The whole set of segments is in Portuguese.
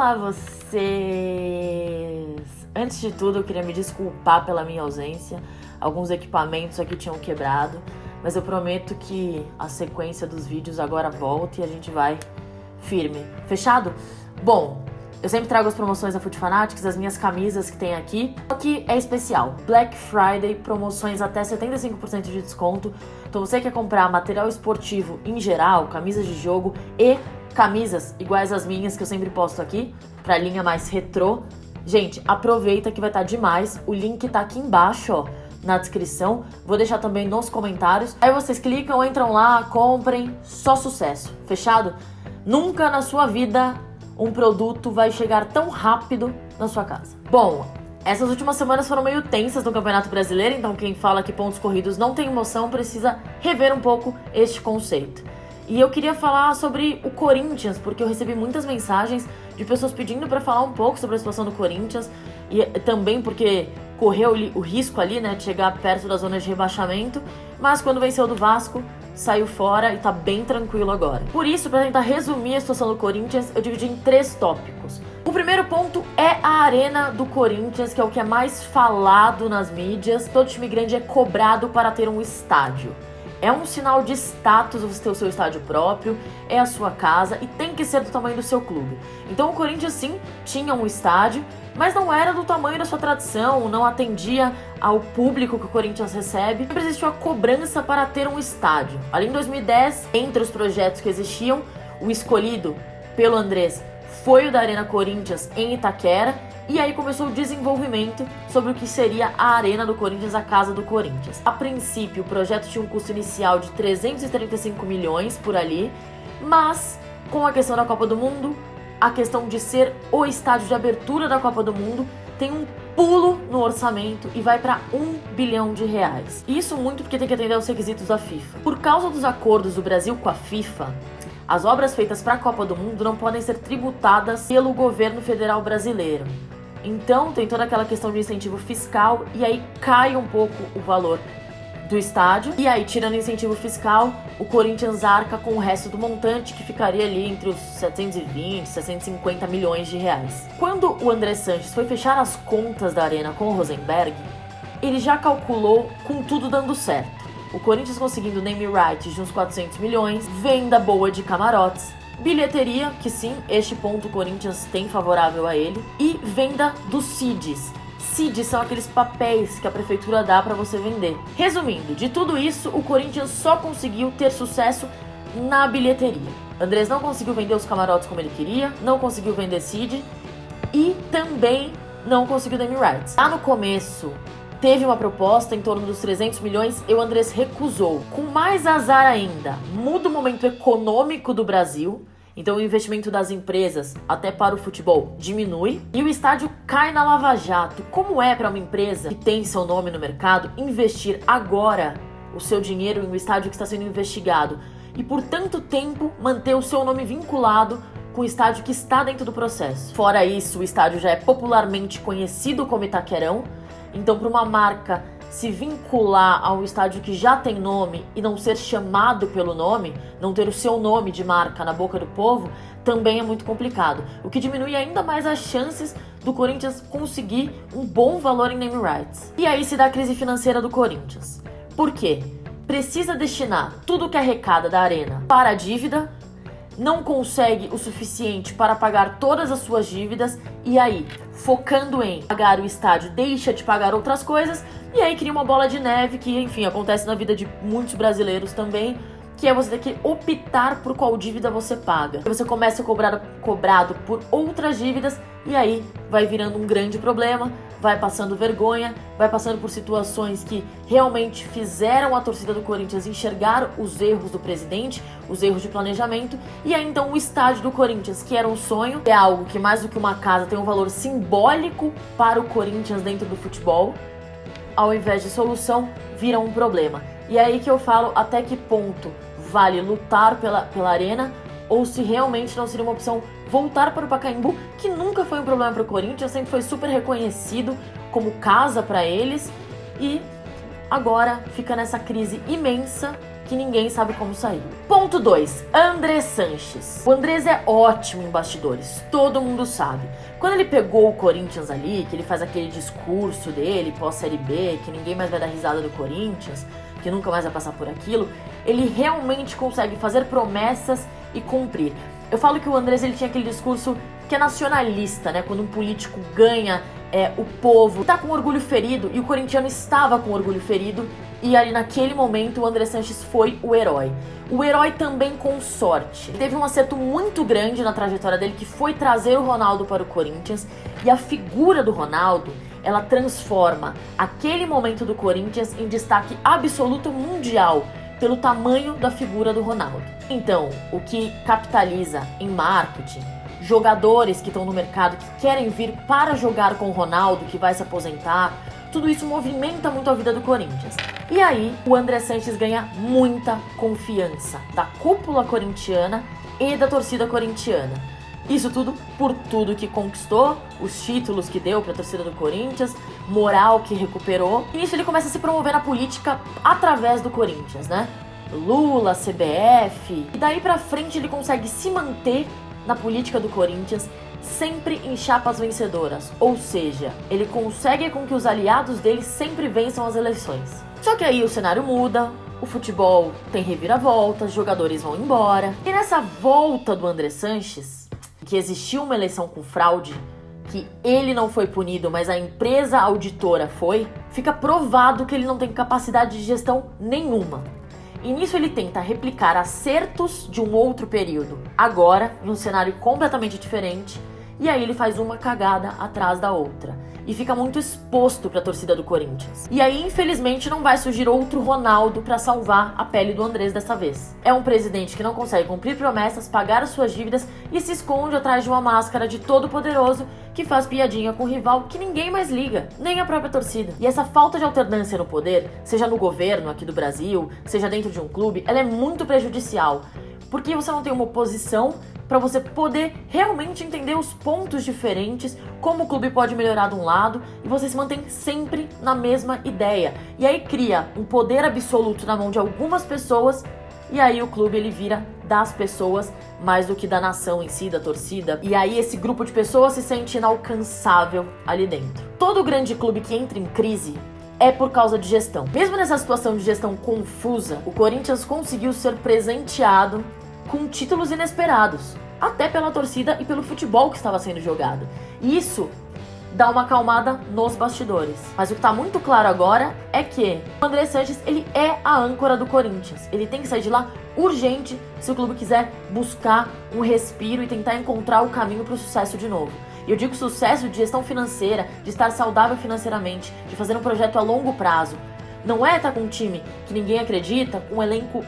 Olá, vocês! Antes de tudo, eu queria me desculpar pela minha ausência. Alguns equipamentos aqui tinham quebrado, mas eu prometo que a sequência dos vídeos agora volta e a gente vai firme. Fechado? Bom, eu sempre trago as promoções da Food Fanatics, as minhas camisas que tem aqui. Aqui é especial, Black Friday, promoções até 75% de desconto. Então você quer comprar material esportivo em geral, camisas de jogo e camisas iguais às minhas que eu sempre posto aqui, pra linha mais retrô. Gente, aproveita que vai estar demais. O link tá aqui embaixo, ó, na descrição. Vou deixar também nos comentários. Aí vocês clicam, entram lá, comprem. Só sucesso. Fechado? Nunca na sua vida um produto vai chegar tão rápido na sua casa. Bom, essas últimas semanas foram meio tensas no Campeonato Brasileiro, então quem fala que pontos corridos não tem emoção precisa rever um pouco este conceito. E eu queria falar sobre o Corinthians, porque eu recebi muitas mensagens de pessoas pedindo para falar um pouco sobre a situação do Corinthians, e também porque correu o risco ali, né, de chegar perto da zona de rebaixamento, mas quando venceu do Vasco, saiu fora e tá bem tranquilo agora. Por isso, para tentar resumir a situação do Corinthians, eu dividi em 3 tópicos. O primeiro ponto é a arena do Corinthians, que é o que é mais falado nas mídias. Todo time grande é cobrado para ter um estádio. É um sinal de status você ter o seu estádio próprio, é a sua casa e tem que ser do tamanho do seu clube. Então o Corinthians sim tinha um estádio, mas não era do tamanho da sua tradição, não atendia ao público que o Corinthians recebe. Sempre existiu a cobrança para ter um estádio. Ali em 2010, entre os projetos que existiam, o escolhido pelo Andrés foi o da Arena Corinthians em Itaquera, e aí começou o desenvolvimento sobre o que seria a Arena do Corinthians, a Casa do Corinthians. A princípio, o projeto tinha um custo inicial de 335 milhões por ali, mas com a questão da Copa do Mundo, a questão de ser o estádio de abertura da Copa do Mundo, tem um pulo no orçamento e vai para 1 bilhão de reais. Isso muito porque tem que atender aos requisitos da FIFA. Por causa dos acordos do Brasil com a FIFA, as obras feitas para a Copa do Mundo não podem ser tributadas pelo governo federal brasileiro. Então tem toda aquela questão de incentivo fiscal e aí cai um pouco o valor do estádio. E aí, tirando incentivo fiscal, o Corinthians arca com o resto do montante, que ficaria ali entre os 720 e 750 milhões de reais. Quando o André Sanches foi fechar as contas da Arena com o Rosenberg, ele já calculou com tudo dando certo. O Corinthians conseguindo name rights de uns 400 milhões, venda boa de camarotes, bilheteria, que sim, este ponto o Corinthians tem favorável a ele, e venda dos CIDs. CIDs são aqueles papéis que a prefeitura dá para você vender. Resumindo, de tudo isso, o Corinthians só conseguiu ter sucesso na bilheteria. Andrés não conseguiu vender os camarotes como ele queria, não conseguiu vender CID e também não conseguiu name rights. Lá no começo, teve uma proposta em torno dos 300 milhões e o Andrés recusou. Com mais azar ainda, muda o momento econômico do Brasil, então o investimento das empresas, até para o futebol, diminui e o estádio cai na Lava Jato. Como é para uma empresa que tem seu nome no mercado investir agora o seu dinheiro em um estádio que está sendo investigado e por tanto tempo manter o seu nome vinculado com o estádio que está dentro do processo? Fora isso, o estádio já é popularmente conhecido como Itaquerão, então para uma marca se vincular a um estádio que já tem nome e não ser chamado pelo nome, não ter o seu nome de marca na boca do povo, também é muito complicado. O que diminui ainda mais as chances do Corinthians conseguir um bom valor em name rights. E aí se dá a crise financeira do Corinthians. Por quê? Precisa destinar tudo que arrecada da Arena para a dívida, não consegue o suficiente para pagar todas as suas dívidas e aí, focando em pagar o estádio, deixa de pagar outras coisas e aí cria uma bola de neve que, enfim, acontece na vida de muitos brasileiros também, que é você ter que optar por qual dívida você paga. Você começa a cobrado por outras dívidas e aí vai virando um grande problema, vai passando vergonha, vai passando por situações que realmente fizeram a torcida do Corinthians enxergar os erros do presidente, os erros de planejamento, e aí então o estádio do Corinthians, que era um sonho, é algo que mais do que uma casa tem um valor simbólico para o Corinthians dentro do futebol, ao invés de solução, vira um problema. E é aí que eu falo até que ponto vale lutar pela arena ou se realmente não seria uma opção voltar para o Pacaembu, que nunca foi um problema para o Corinthians, sempre foi super reconhecido como casa para eles e agora fica nessa crise imensa que ninguém sabe como saiu. Ponto 2. André Sanches. O Andrés é ótimo em bastidores, todo mundo sabe. Quando ele pegou o Corinthians ali, que ele faz aquele discurso dele pós-Série B, que ninguém mais vai dar risada do Corinthians, que nunca mais vai passar por aquilo, ele realmente consegue fazer promessas e cumprir. Eu falo que o Andrés, ele tinha aquele discurso que é nacionalista, né? Quando um político ganha, o povo tá com orgulho ferido, e o corintiano estava com orgulho ferido, e ali naquele momento o André Sanches foi o herói. O herói também com sorte. Teve um acerto muito grande na trajetória dele, que foi trazer o Ronaldo para o Corinthians, e a figura do Ronaldo, ela transforma aquele momento do Corinthians em destaque absoluto mundial, pelo tamanho da figura do Ronaldo. Então, o que capitaliza em marketing, jogadores que estão no mercado, que querem vir para jogar com o Ronaldo, que vai se aposentar, tudo isso movimenta muito a vida do Corinthians. E aí, o André Sanches ganha muita confiança da cúpula corintiana e da torcida corintiana. Isso tudo por tudo que conquistou, os títulos que deu para a torcida do Corinthians, moral que recuperou. E isso ele começa a se promover na política através do Corinthians, né? Lula, CBF. E daí pra frente ele consegue se manter na política do Corinthians, sempre em chapas vencedoras. Ou seja, ele consegue com que os aliados dele sempre vençam as eleições. Só que aí o cenário muda, o futebol tem reviravoltas, os jogadores vão embora. E nessa volta do André Sanches, que existiu uma eleição com fraude, que ele não foi punido, mas a empresa auditora foi, fica provado que ele não tem capacidade de gestão nenhuma. E nisso ele tenta replicar acertos de um outro período, agora, em um cenário completamente diferente, e aí ele faz uma cagada atrás da outra. E fica muito exposto para a torcida do Corinthians. E aí, infelizmente, não vai surgir outro Ronaldo para salvar a pele do Andrés dessa vez. É um presidente que não consegue cumprir promessas, pagar as suas dívidas e se esconde atrás de uma máscara de todo poderoso que faz piadinha com o rival que ninguém mais liga, nem a própria torcida. E essa falta de alternância no poder, seja no governo aqui do Brasil, seja dentro de um clube, ela é muito prejudicial. Porque você não tem uma oposição para você poder realmente entender os pontos diferentes, como o clube pode melhorar de um lado, e você se mantém sempre na mesma ideia. E aí cria um poder absoluto na mão de algumas pessoas, e aí o clube ele vira das pessoas mais do que da nação em si, da torcida. E aí esse grupo de pessoas se sente inalcançável ali dentro. Todo grande clube que entra em crise é por causa de gestão. Mesmo nessa situação de gestão confusa, o Corinthians conseguiu ser presenteado com títulos inesperados, até pela torcida e pelo futebol que estava sendo jogado. E isso dá uma acalmada nos bastidores. Mas o que está muito claro agora é que o André Sanches, ele é a âncora do Corinthians. Ele tem que sair de lá urgente se o clube quiser buscar um respiro e tentar encontrar o caminho para o sucesso de novo. E eu digo sucesso de gestão financeira, de estar saudável financeiramente, de fazer um projeto a longo prazo. Não é estar com um time que ninguém acredita, com um elenco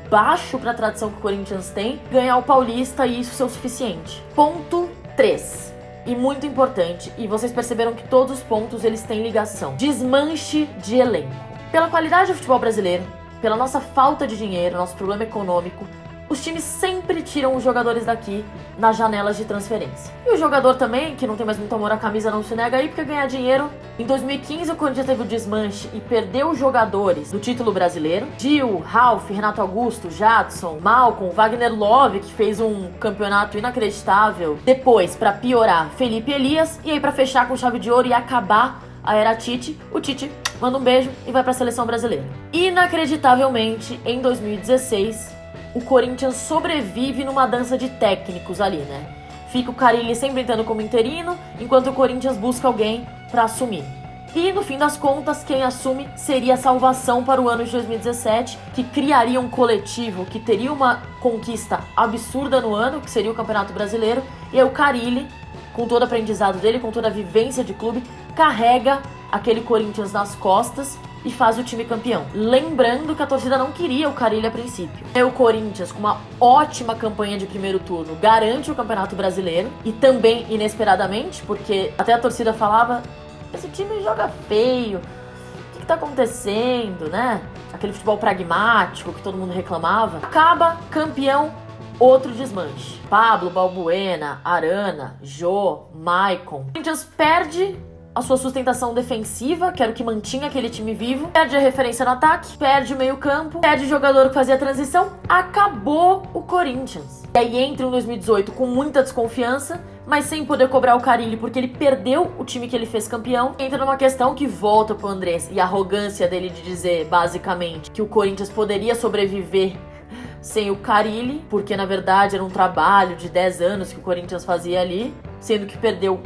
baixo para a tradição que o Corinthians tem, ganhar o Paulista e isso ser o suficiente. Ponto 3. E muito importante, e vocês perceberam que todos os pontos eles têm ligação. Desmanche de elenco. Pela qualidade do futebol brasileiro, pela nossa falta de dinheiro, nosso problema econômico, os times sempre tiram os jogadores daqui nas janelas de transferência. E o jogador também, que não tem mais muito amor à camisa, não se nega aí, porque ganhar dinheiro. Em 2015, o Corinthians teve o desmanche e perdeu os jogadores do título brasileiro. Gil, Ralf, Renato Augusto, Jadson, Malcom, Wagner Love, que fez um campeonato inacreditável. Depois, pra piorar, Felipe Elias. E aí, pra fechar com chave de ouro e acabar a era Tite, o Tite manda um beijo e vai pra seleção brasileira. Inacreditavelmente, em 2016... o Corinthians sobrevive numa dança de técnicos ali, né? Fica o Carille sempre entrando como interino, enquanto o Corinthians busca alguém pra assumir. E, no fim das contas, quem assume seria a salvação para o ano de 2017, que criaria um coletivo que teria uma conquista absurda no ano, que seria o Campeonato Brasileiro, e aí o Carille, com todo o aprendizado dele, com toda a vivência de clube, carrega aquele Corinthians nas costas e faz o time campeão. Lembrando que a torcida não queria o Carille a princípio. E o Corinthians, com uma ótima campanha de primeiro turno, garante o Campeonato Brasileiro. E também, inesperadamente, porque até a torcida falava: esse time joga feio, o que tá acontecendo, né? Aquele futebol pragmático que todo mundo reclamava. Acaba campeão, outro desmanche. Pablo, Balbuena, Arana, Jô, Maicon. O Corinthians perde a sua sustentação defensiva, que era o que mantinha aquele time vivo, perde a referência no ataque, perde o meio campo, perde o jogador que fazia a transição, acabou o Corinthians. E aí entra em 2018 com muita desconfiança, mas sem poder cobrar o Carille porque ele perdeu o time que ele fez campeão. Entra numa questão que volta pro Andrés e a arrogância dele de dizer, basicamente, que o Corinthians poderia sobreviver sem o Carille, porque na verdade era um trabalho de 10 anos que o Corinthians fazia ali, sendo que perdeu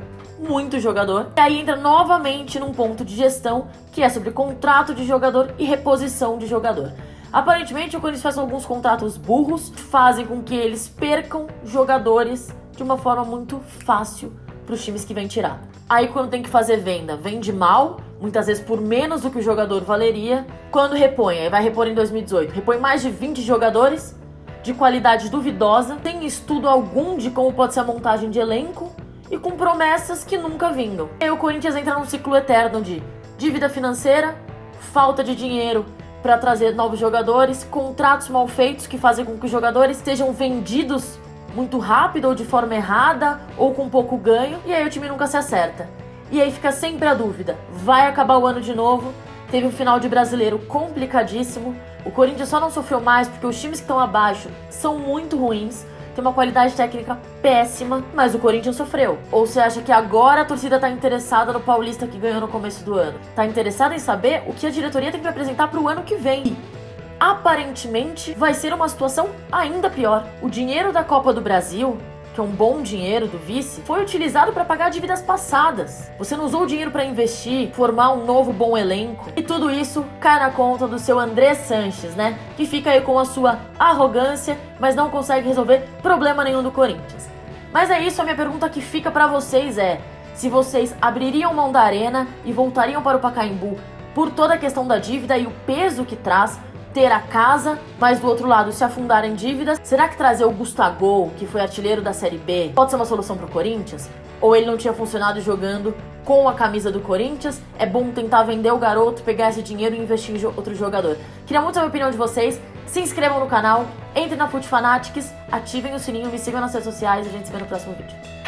muito jogador. E aí entra novamente num ponto de gestão que é sobre contrato de jogador e reposição de jogador. Aparentemente o Corinthians faz alguns contratos burros, fazem com que eles percam jogadores de uma forma muito fácil para os times que vêm tirar. Aí quando tem que fazer venda, vende mal, muitas vezes por menos do que o jogador valeria. Quando repõe, aí vai repor em 2018, repõe mais de 20 jogadores de qualidade duvidosa, tem estudo algum de como pode ser a montagem de elenco e com promessas que nunca vingam. E aí o Corinthians entra num ciclo eterno de dívida financeira, falta de dinheiro para trazer novos jogadores, contratos mal feitos que fazem com que os jogadores sejam vendidos muito rápido ou de forma errada ou com pouco ganho, e aí o time nunca se acerta. E aí fica sempre a dúvida, vai acabar o ano de novo? Teve um final de brasileiro complicadíssimo, o Corinthians só não sofreu mais porque os times que estão abaixo são muito ruins, tem uma qualidade técnica péssima, mas o Corinthians sofreu. Ou você acha que agora a torcida tá interessada no Paulista que ganhou no começo do ano? Tá interessada em saber o que a diretoria tem que apresentar pro ano que vem? E, aparentemente, vai ser uma situação ainda pior. O dinheiro da Copa do Brasil, que é um bom dinheiro do vice, foi utilizado para pagar dívidas passadas. Você não usou o dinheiro para investir, formar um novo bom elenco. E tudo isso cai na conta do seu André Sanches, né? Que fica aí com a sua arrogância, mas não consegue resolver problema nenhum do Corinthians. Mas é isso, a minha pergunta que fica para vocês é: se vocês abririam mão da Arena e voltariam para o Pacaembu por toda a questão da dívida e o peso que traz ter a casa, mas do outro lado se afundar em dívidas? Será que trazer o Gustavo, que foi artilheiro da Série B, pode ser uma solução pro Corinthians? Ou ele não tinha funcionado jogando com a camisa do Corinthians? É bom tentar vender o garoto, pegar esse dinheiro e investir em outro jogador. Queria muito saber a opinião de vocês. Se inscrevam no canal, entrem na FUT Fanatics, ativem o sininho, me sigam nas redes sociais e a gente se vê no próximo vídeo.